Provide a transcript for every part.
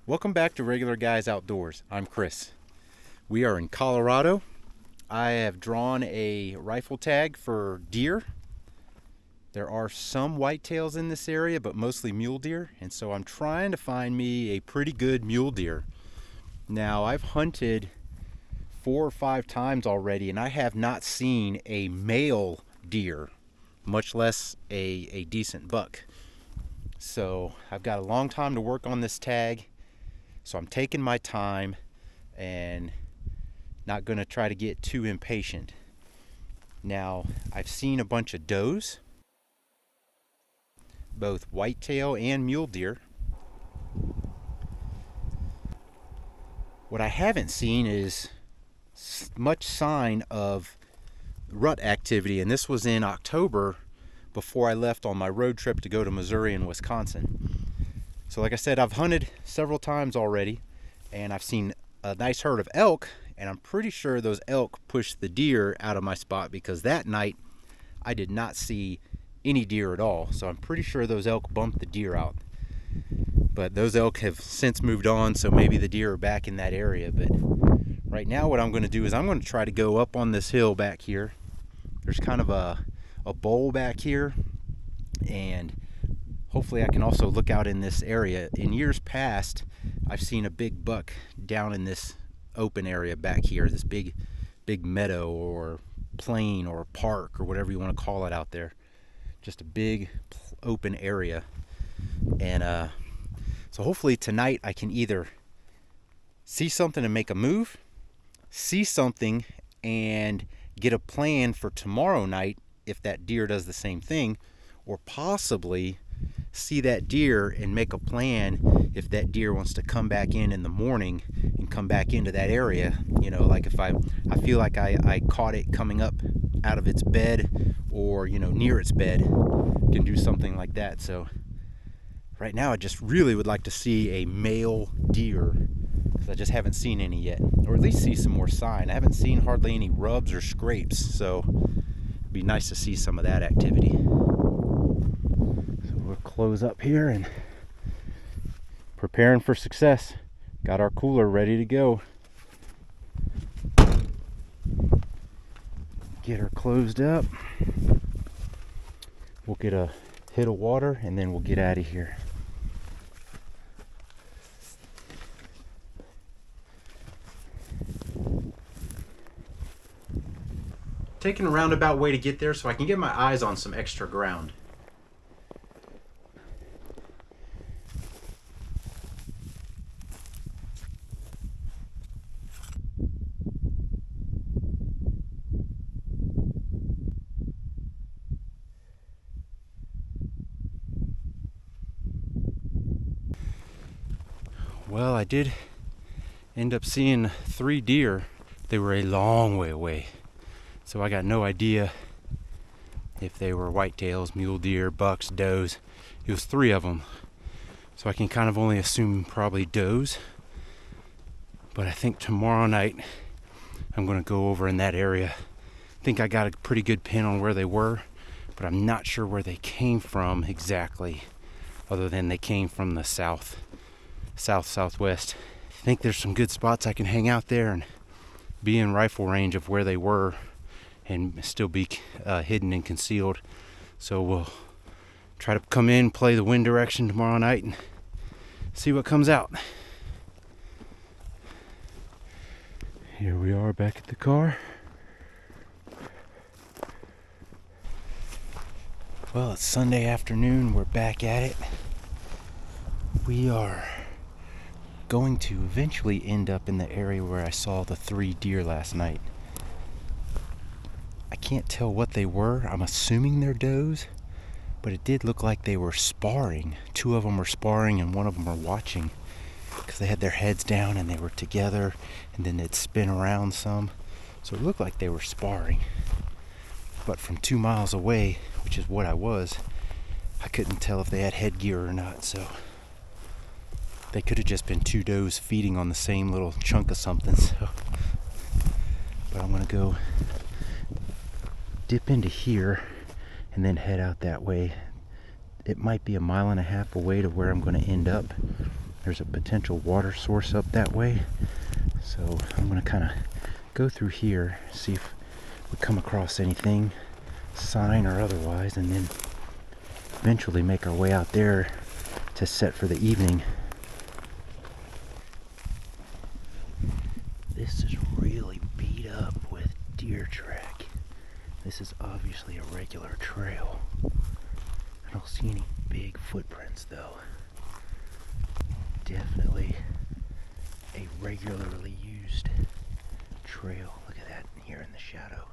Welcome back to Regular Guys Outdoors. I'm Chris. We are in Colorado. I have drawn a rifle tag for deer. There are some whitetails in this area, but mostly mule deer, and so I'm trying to find me a pretty good mule deer. Now, I've hunted 4 or 5 times already, and I have not seen a male deer, much less a decent buck. So I've got a long time to work on this tag. So I'm taking my time and not going to try to get too impatient. Now, I've seen a bunch of does, both whitetail and mule deer. What I haven't seen is much sign of rut activity, and this was in October before I left on my road trip to go to Missouri and Wisconsin. So like I said, I've hunted several times already, and I've seen a nice herd of elk, and I'm pretty sure those elk pushed the deer out of my spot, because that night I did not see any deer at all. So I'm pretty sure those elk bumped the deer out. But those elk have since moved on, so maybe the deer are back in that area. But right now what I'm going to do is I'm going to try to go up on this hill back here. There's kind of a bowl back here, and hopefully I can also look out in this area. In years past, I've seen a big buck down in this open area back here, this big meadow or plain or park or whatever you want to call it out there. Just a big open area. And so hopefully tonight I can either see something and make a move, see something and get a plan for tomorrow night if that deer does the same thing, or possibly see that deer and make a plan if that deer wants to come back in the morning and come back into that area. You know, like if I feel like I caught it coming up out of its bed, or, you know, near its bed, can do something like that. So right now I just really would like to see a male deer, because I just haven't seen any yet, or at least see some more sign. I haven't seen hardly any rubs or scrapes, so it'd be nice to see some of that activity. We'll close up here and preparing for success. Got our cooler ready to go. Get her closed up. We'll get a hit of water and then we'll get out of here. Taking a roundabout way to get there so I can get my eyes on some extra ground. Well, I did end up seeing 3 deer. They were a long way away, so I got no idea if they were whitetails, mule deer, bucks, does. It was 3 of them, so I can kind of only assume probably does. But I think tomorrow night I'm going to go over in that area. I think I got a pretty good pin on where they were, but I'm not sure where they came from exactly, other than they came from the southwest. I think there's some good spots I can hang out there and be in rifle range of where they were and still be hidden and concealed. So we'll try to come in, play the wind direction tomorrow night, and see what comes out. Here we are back at the car. Well, it's Sunday afternoon. We're back at it. We are going to eventually end up in the area where I saw the 3 deer last night. I can't tell what they were. I'm assuming they're does, but it did look like they were sparring. 2 of them were sparring and 1 of them were watching, because they had their heads down and they were together, and then they'd spin around some. So it looked like they were sparring. But from 2 miles away, which is what I was, I couldn't tell if they had headgear or not. So They could have just been two does feeding on the same little chunk of something. So, but I'm gonna go dip into here and then head out that way. It might be 1.5 miles away to where I'm going to end up. There's a potential water source up that way, so I'm going to kind of go through here, see if we come across anything, sign or otherwise, and then eventually make our way out there to set for the evening. This is really beat up with deer track. This is obviously a regular trail. I don't see any big footprints though. Definitely a regularly used trail. Look at that here in the shadow.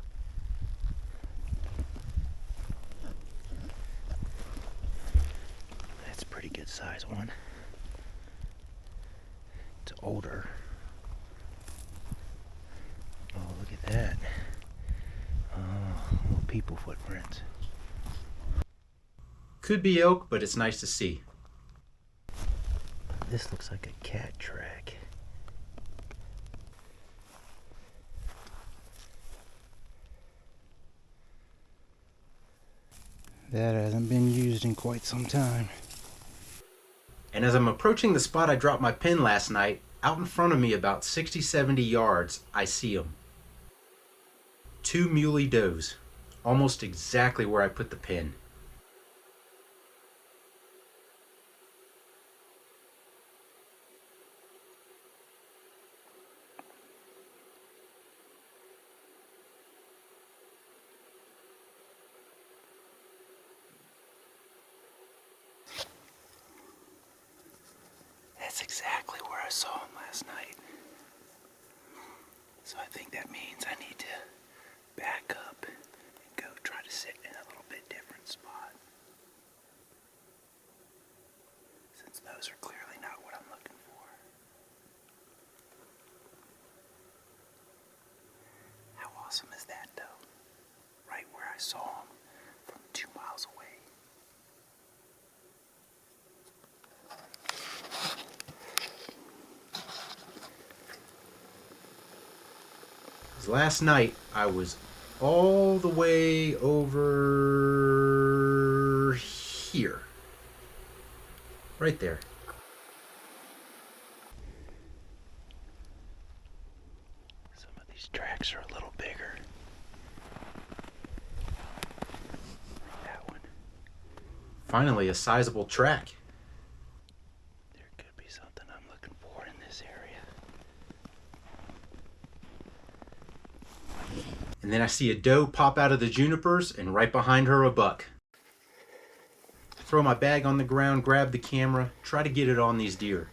That's a pretty good size one. It's older. Oh, look at that. Oh, little people footprints. Could be elk, but it's nice to see. This looks like a cat track. That hasn't been used in quite some time. And as I'm approaching the spot I dropped my pin last night, out in front of me about 60-70 yards, I see them. Two muley does, almost exactly where I put the pin. That's exactly where I saw him last night. So I think that means I need to back up and go try to sit in a little bit different spot. Since those are clearly not what I'm looking for. How awesome is that though? Right where I saw him from 2 miles away. Last night I was all the way over here. Right there. Some of these tracks are a little bigger. That one. Finally, a sizable track. There could be something I'm looking for in this area. And then I see a doe pop out of the junipers, and right behind her a buck. Throw my bag on the ground, grab the camera, try to get it on these deer.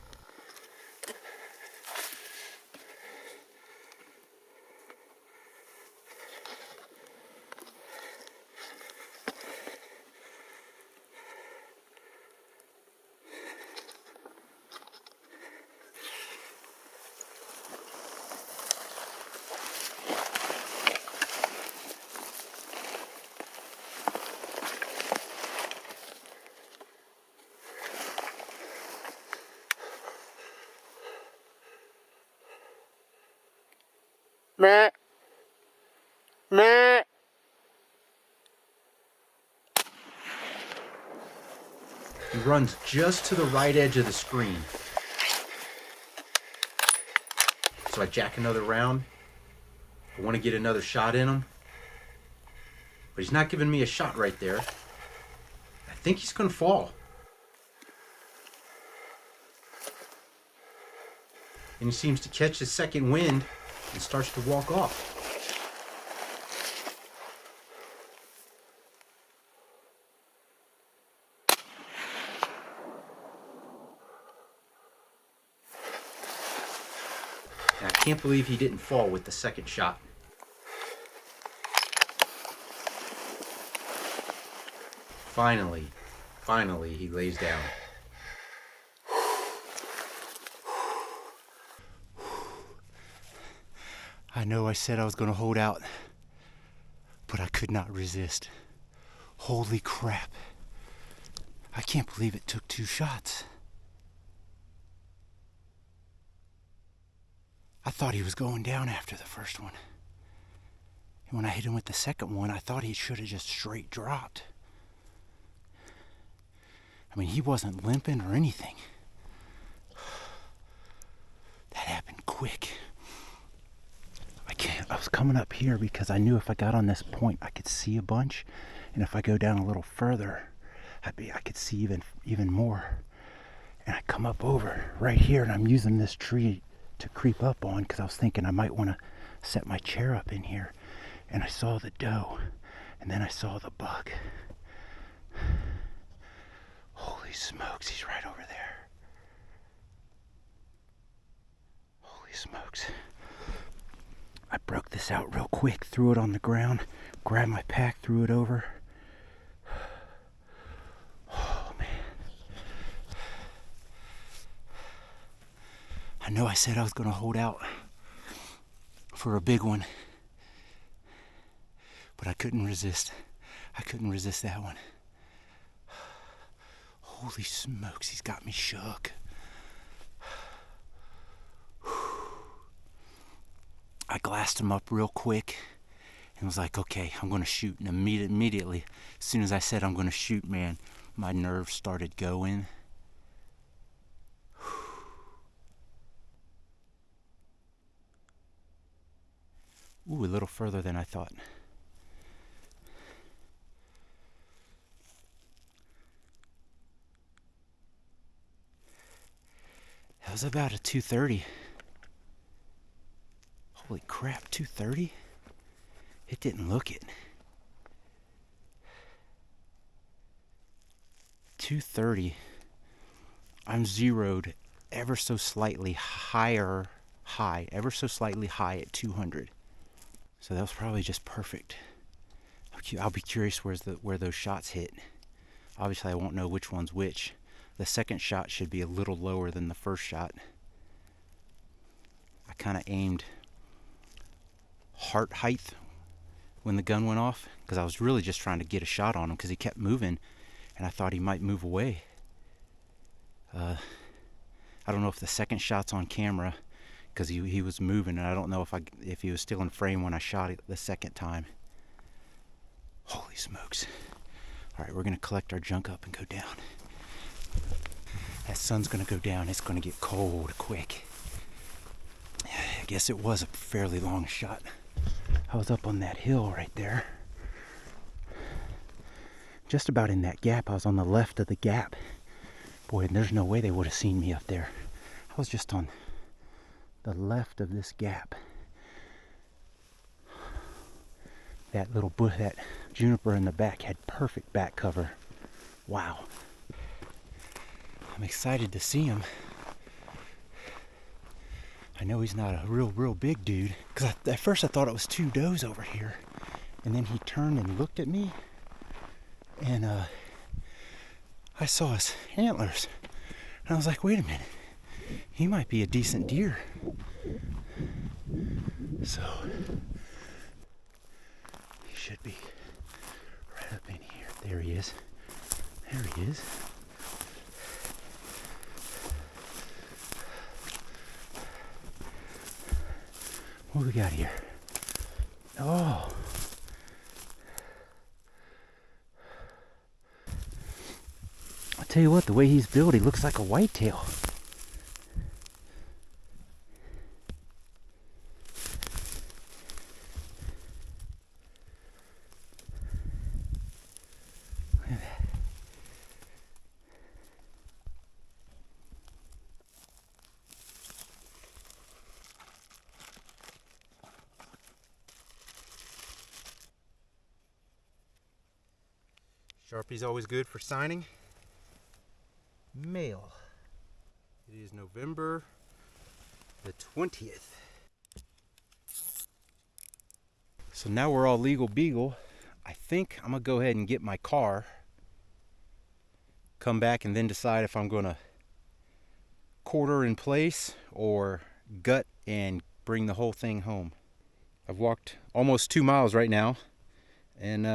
Meh. Meh. He runs just to the right edge of the screen. So I jack another round. I want to get another shot in him. But he's not giving me a shot right there. I think he's going to fall. And he seems to catch his second wind and starts to walk off. And I can't believe he didn't fall with the second shot. Finally, he lays down. I know I said I was going to hold out, but I could not resist. Holy crap. I can't believe it took 2 shots. I thought he was going down after the first one. And when I hit him with the second one, I thought he should have just straight dropped. I mean, he wasn't limping or anything. That happened quick. I was coming up here because I knew if I got on this point, I could see a bunch. And if I go down a little further, I could see even more. And I come up over right here, and I'm using this tree to creep up on because I was thinking I might want to set my chair up in here. And I saw the doe, and then I saw the buck. Holy smokes, he's right over there. Holy smokes. I broke this out real quick, threw it on the ground, grabbed my pack, threw it over. Oh, man. I know I said I was going to hold out for a big one, but I couldn't resist. I couldn't resist that one. Holy smokes, he's got me shook. I glassed him up real quick and was like, okay, I'm going to shoot. And immediately, as soon as I said I'm going to shoot, man, my nerves started going. Ooh, a little further than I thought. That was about a 230. Holy crap, 230? It didn't look it. 230. I'm zeroed ever so slightly ever so slightly high at 200. So that was probably just perfect. I'll be curious where those shots hit. Obviously, I won't know which one's which. The second shot should be a little lower than the first shot. I kind of aimed heart height when the gun went off because I was really just trying to get a shot on him because he kept moving and I thought he might move away. I don't know if the second shot's on camera because he was moving, and I don't know if he was still in frame when I shot it the second time. Holy smokes. All right, we're going to collect our junk up and go down. That sun's going to go down. It's going to get cold quick. I guess it was a fairly long shot. I was up on that hill right there. Just about in that gap. I was on the left of the gap. Boy, there's no way they would have seen me up there. I was just on the left of this gap. That little bush, that juniper in the back had perfect back cover. Wow. I'm excited to see him. I know he's not a real big dude. Because at first I thought it was two does over here. And then he turned and looked at me. And I saw his antlers. And I was like, wait a minute. He might be a decent deer. So, he should be right up in here. There he is. There he is. What we got here? Oh. I'll tell you what, the way he's built, he looks like a whitetail. Look at that. Sharpie's always good for signing. Male. It is November the 20th. So now we're all legal beagle. I think I'm gonna go ahead and get my car, come back and then decide if I'm gonna quarter in place or gut and bring the whole thing home. I've walked almost 2 miles right now, and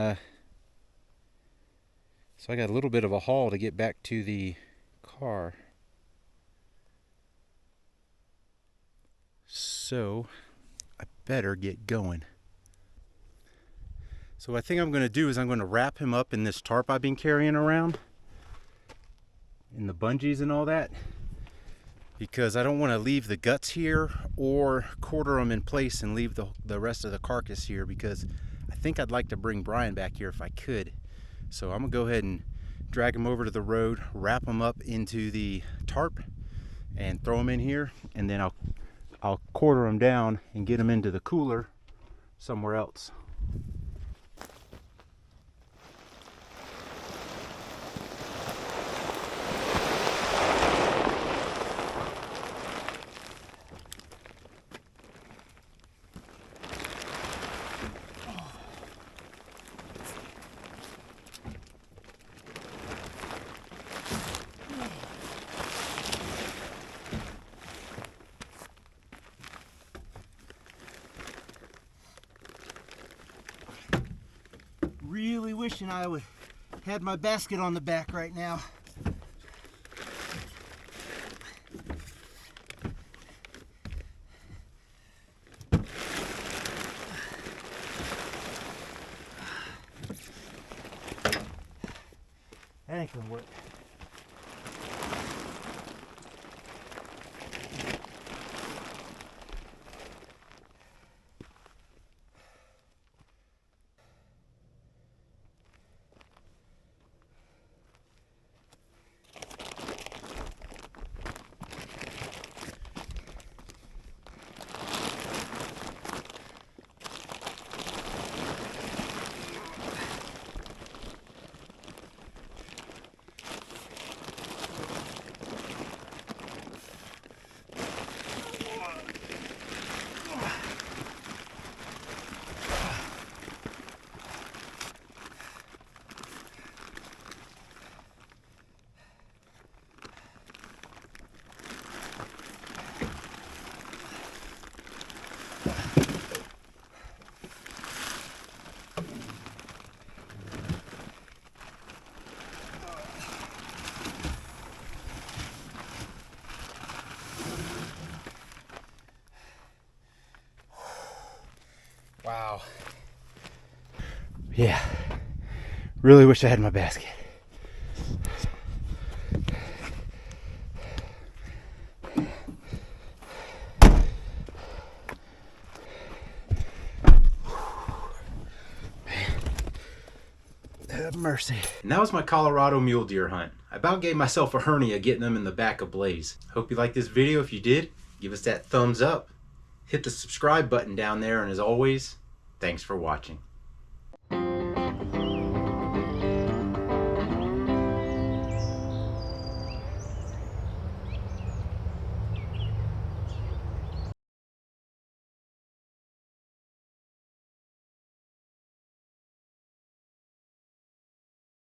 so I got a little bit of a haul to get back to the car. So I better get going. So what I think I'm going to do is I'm going to wrap him up in this tarp I've been carrying around, in the bungees and all that, because I don't want to leave the guts here or quarter them in place and leave the rest of the carcass here, because I think I'd like to bring Brian back here if I could. So I'm gonna go ahead and drag him over to the road, wrap him up into the tarp and throw him in here, and then I'll quarter him down and get him into the cooler somewhere else. Really wishing I would had my basket on the back right now. That ain't gonna work. Wow. Yeah. Really wish I had my basket. Have mercy. And that was my Colorado mule deer hunt. I about gave myself a hernia getting them in the back of Blaze. Hope you liked this video. If you did, give us that thumbs up. Hit the subscribe button down there, and as always, thanks for watching.